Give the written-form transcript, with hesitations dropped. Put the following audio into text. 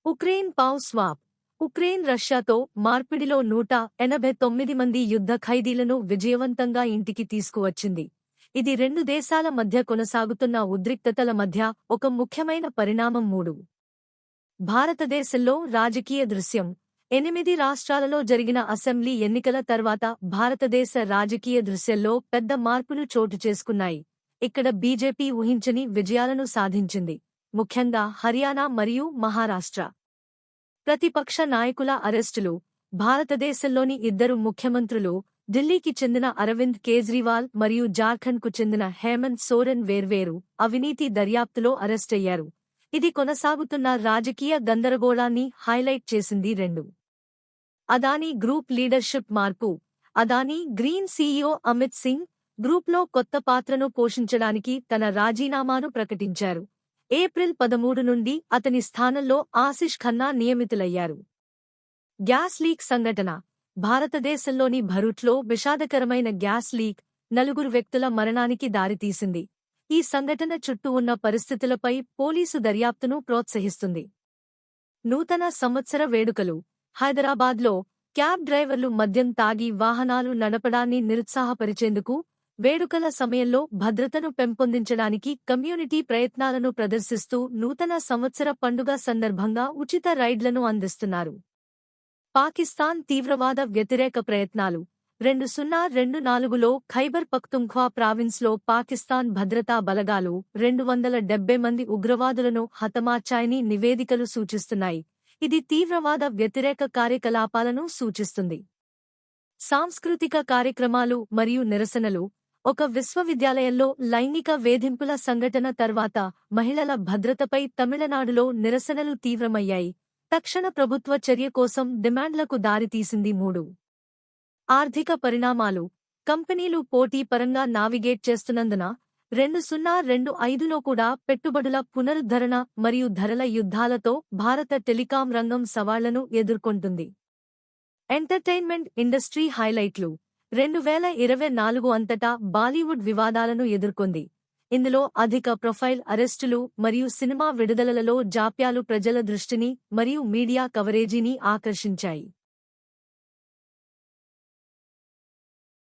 Ukraine pav swap. Ukraine రష్యాతో మార్పిడిలో 189 మంది యుద్ధ ఖైదీలను విజయవంతంగా ఇంటికి తీసుకువచ్చింది. ఇది రెండు దేశాల మధ్య కొనసాగుతున్న ఉద్రిక్తతల మధ్య ఒక ముఖ్యమైన పరిణామం. భారతదేశంలో రాజకీయ దృశ్యం. 8 రాష్ట్రాలలో జరిగిన అసెంబ్లీ ఎన్నికల తర్వాత భారతదేశ రాజకీయ దృశ్యంలో పెద్ద మార్పులు చోటు చేసుకున్నాయి. ఇక్కడ బీజేపీ ఊహించని విజయాలను సాధించింది, ముఖ్యంగా హర్యానా మరియు మహారాష్ట్ర. ప్రతిపక్ష నాయకుల అరెస్టులు. భారతదేశంలోని 2 ముఖ్యమంత్రులు, ఢిల్లీకి చెందిన అరవింద్ కేజ్రీవాల్ మరియు జార్ఖండ్కు చెందిన హేమంత్ సోరెన్ వేర్వేరు అవినీతి దర్యాప్తులో అరెస్టయ్యారు. ఇది కొనసాగుతున్న రాజకీయ గందరగోళాన్ని హైలైట్ చేసింది. 2 అదానీ గ్రూప్ లీడర్షిప్ మార్పు. అదానీ గ్రీన్ సీఈఓ అమిత్ సింగ్ గ్రూప్లో కొత్త పాత్రను పోషించడానికి తన రాజీనామాను ప్రకటించారు. ఏప్రిల్ 13 నుండి అతని స్థానంలో ఆశిష్ ఖన్నా నియమితులయ్యారు. గ్యాస్ లీక్ సంఘటన. భారతదేశంలోని భరూచ్లో విషాదకరమైన గ్యాస్ లీక్ 4 వ్యక్తుల మరణానికి దారితీసింది. ఈ సంఘటన చుట్టూ ఉన్న పరిస్థితులపై పోలీసు దర్యాప్తును ప్రోత్సహిస్తుంది. నూతన సంవత్సర వేడుకలు. హైదరాబాద్లో క్యాబ్ డ్రైవర్లు మద్యం తాగి వాహనాలు నడపడాన్ని నిరుత్సాహపరిచేందుకు వేడుకల సమయంలో భద్రతను పెంపొందించడానికి కమ్యూనిటీ ప్రయత్నాలను ప్రదర్శిస్తూ నూతన సంవత్సర పండుగ సందర్భంగా ఉచిత రైడ్లను అందిస్తున్నారు. పాకిస్తాన్ తీవ్రవాద వ్యతిరేక ప్రయత్నాలు. 2024లో ఖైబర్ పఖ్తుంఖ్వా ప్రావిన్స్లో పాకిస్తాన్ భద్రతా బలగాలు 270 మంది ఉగ్రవాదులను హతమార్చాయని నివేదికలు సూచిస్తున్నాయి. ఇది తీవ్రవాద వ్యతిరేక కార్యకలాపాలను సూచిస్తుంది. సాంస్కృతిక కార్యక్రమాలు మరియు నిరసనలు. ఒక విశ్వవిద్యాలయంలో లైంగిక వేధింపుల సంఘటన తర్వాత మహిళల భద్రతపై తమిళనాడులో నిరసనలు తీవ్రమయ్యాయి. తక్షణ ప్రభుత్వ చర్య కోసం డిమాండ్లకు దారితీసింది. 3 ఆర్థిక పరిణామాలు. కంపెనీలు పోటీ పరంగా నావిగేట్ చేస్తున్నందున 2025లో కూడా పెట్టుబడుల పునరుద్ధరణ మరియు ధరల యుద్ధాలతో భారత టెలికాం రంగం సవాళ్లను ఎదుర్కొంటుంది. Entertainment industry హైలైట్లు. 2024 అంతటా బాలీవుడ్ వివాదాలను ఎదుర్కొంది. ఇందులో అధిక ప్రొఫైల్ అరెస్టులు మరియు సినిమా విడుదలలలో జాప్యాలు ప్రజల దృష్టిని మరియు మీడియా కవరేజీని ఆకర్షించాయి.